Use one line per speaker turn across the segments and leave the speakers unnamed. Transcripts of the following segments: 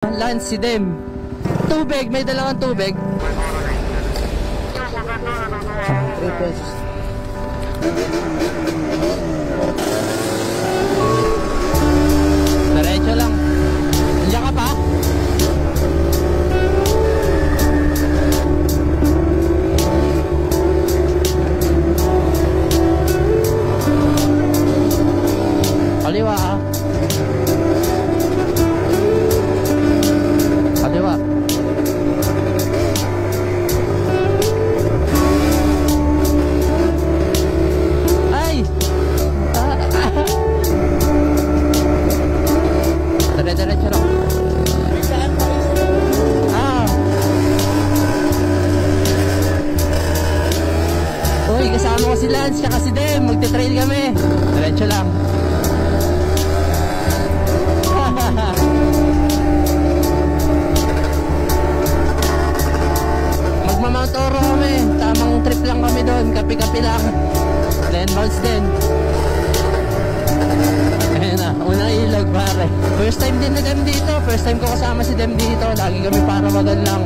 Lance, si Dem. Tubig, may dalawang tubig.
3 pesos.
Diretso lang. Nandiyan ka pa? Kaliwa ah. Kaliwa. Ay! Dire-diretso lang. Ah. Uy, kasama ko si Lance tsaka si Dem. Magte-trail kami. Diretso lang. Magma-Mount Oro kami. Tamang trip lang kami doon. Kapi-kapi lang. Landmarks din. Ayun na, unang ilog pare. First time din na Dem dito. First time ko kasama si Dem dito. Lagi kami parawagan lang.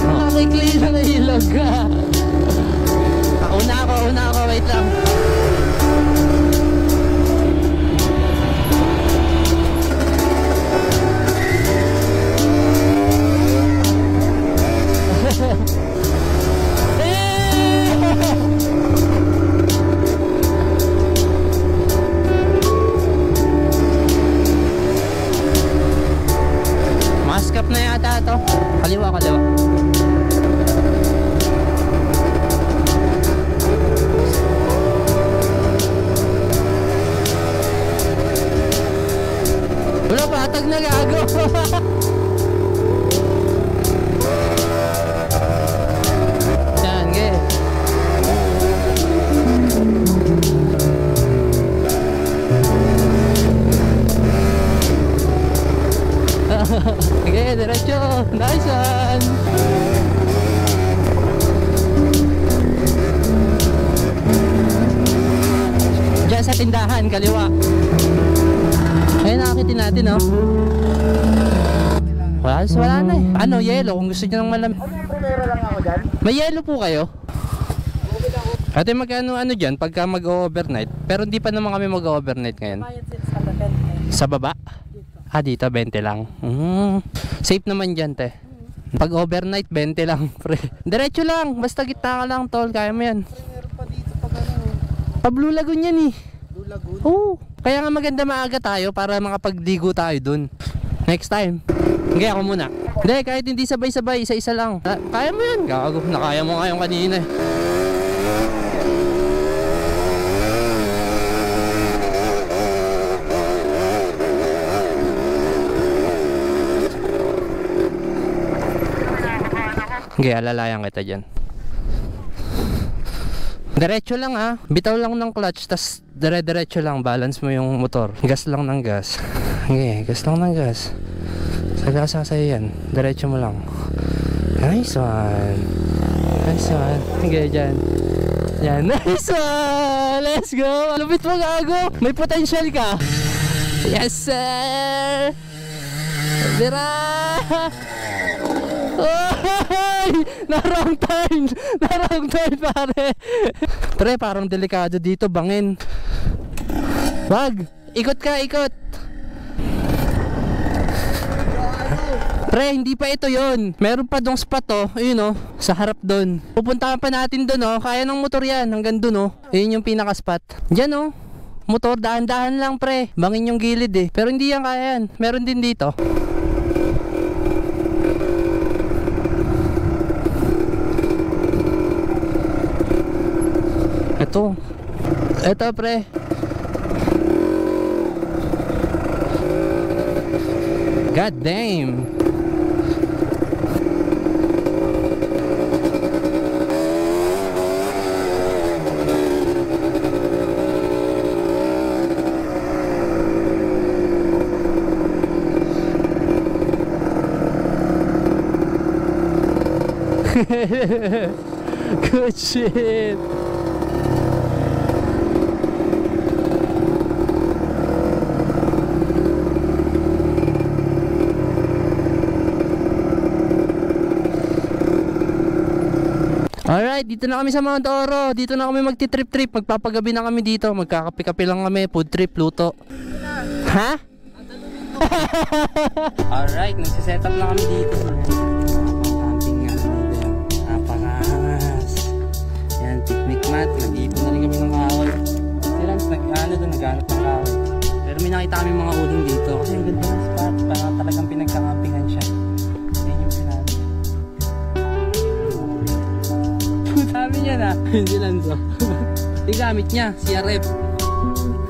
Nakikilala na ilog ka. Una ako, wait lang. Maskap na yata ito. Kaliwa. Wala pa, atag na gago. Yan, ge. Sige, diretso. Nice one. Diyan sa tindahan, kaliwa. Ayun, nakakitin natin, oh. Wala na eh. Ano, yelo, kung gusto nyo ng malamig.
Primero lang ako dyan.
May yelo po kayo? Ate, magkano dyan pagka mag-overnight? Pero hindi pa naman kami mag-overnight ngayon. Sa baba? Ah, dito 20 lang. Safe naman dyan, te. Pag overnight 20 lang, pre. Diretso lang, basta gitna ka lang, tol. Kaya mo yan.
Meron pa dito pag ano.
Pa Blue Lagoon yan eh.
Blue Lagoon.
Oo. Kaya nga maganda maaga tayo para makapagdigo tayo dun. Next time. Hindi, ako muna. Hindi, kahit hindi sabay-sabay, isa-isa lang. Kaya mo yan. Gago, nakaya mo nga yung kanina eh. Okay, alalayan kita dyan. Diretso lang ha. Bitaw lang ng clutch, tas dire-diretso lang. Balance mo yung motor. Gas lang ng gas. Okay, gas lang ng gas. Sagasa sa'yo yan. Diretso mo lang. Nice one. Nice one. Okay, dyan. Yan. Nice one. Let's go. Lupit mo gago. May potential ka. Yes sir. Bira. Oh, na-wrong turn pare. Pre, parang delikado dito, bangin. Wag, ikot ka. Pre, hindi pa ito yon. Meron pa dong spot oh, yun oh, sa harap doon. Pupuntahan pa natin doon oh, kaya ng motor yan, hanggang doon oh. Yun yung pinaka spot. Diyan oh, motor dahan-dahan lang pre. Bangin yung gilid eh, pero hindi yan kaya yan. Meron din dito. Ito pre. God damn. Good shit. Alright, dito na kami sa Mount Oro. Dito na kami magti-trip-trip. Magpapagabi na kami dito. Magkakape-kape lang kami. Food trip, luto. Ha? Alright, nagsiset up na kami dito. Camping nga dito. Napakas. Yan, picnic mat. Nag-iipon na rin kami ng kahoy. Si Rans, naghanap ng kahoy. Pero may nakita kami mga uling dito. Kasi ang ganda ng spot. Parang talagang pinagkakampingan siya. Yan yung sinabi. Sabi niya na. Hindi lang so. Gamit niya, CRF.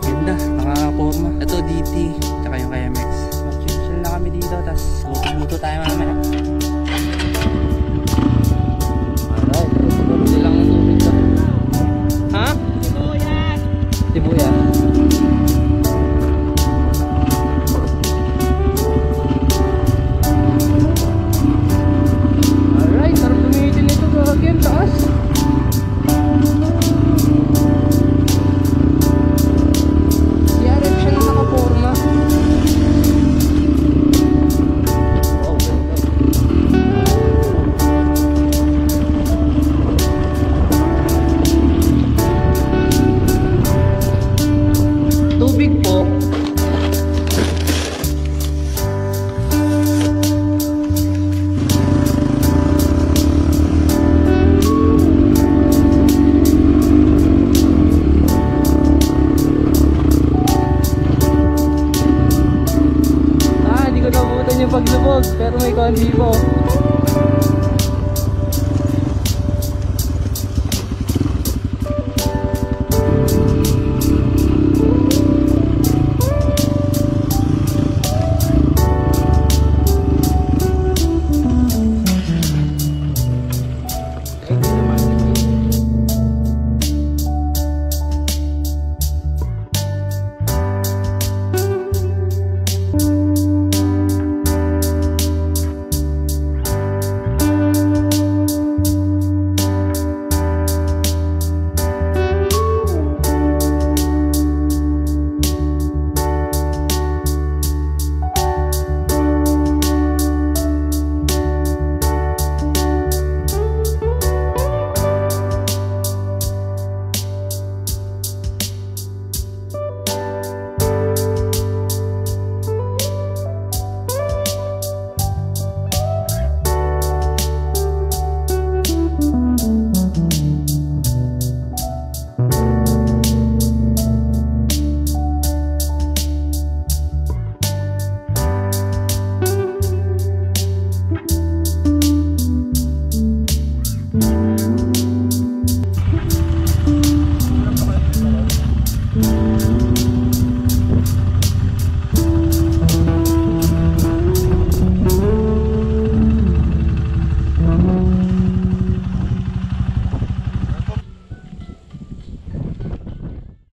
Ganda, nakakaporma. Ito DT, tsaka yung KMX. Chill na kami dito, tapos luto tayo mamaya. Alright, hindi lang ang tubig to. Ha? Sibuyas! Sibuyas. Alright, sarap lumitin nito again, taas. Pagsubog, pero may kondi po.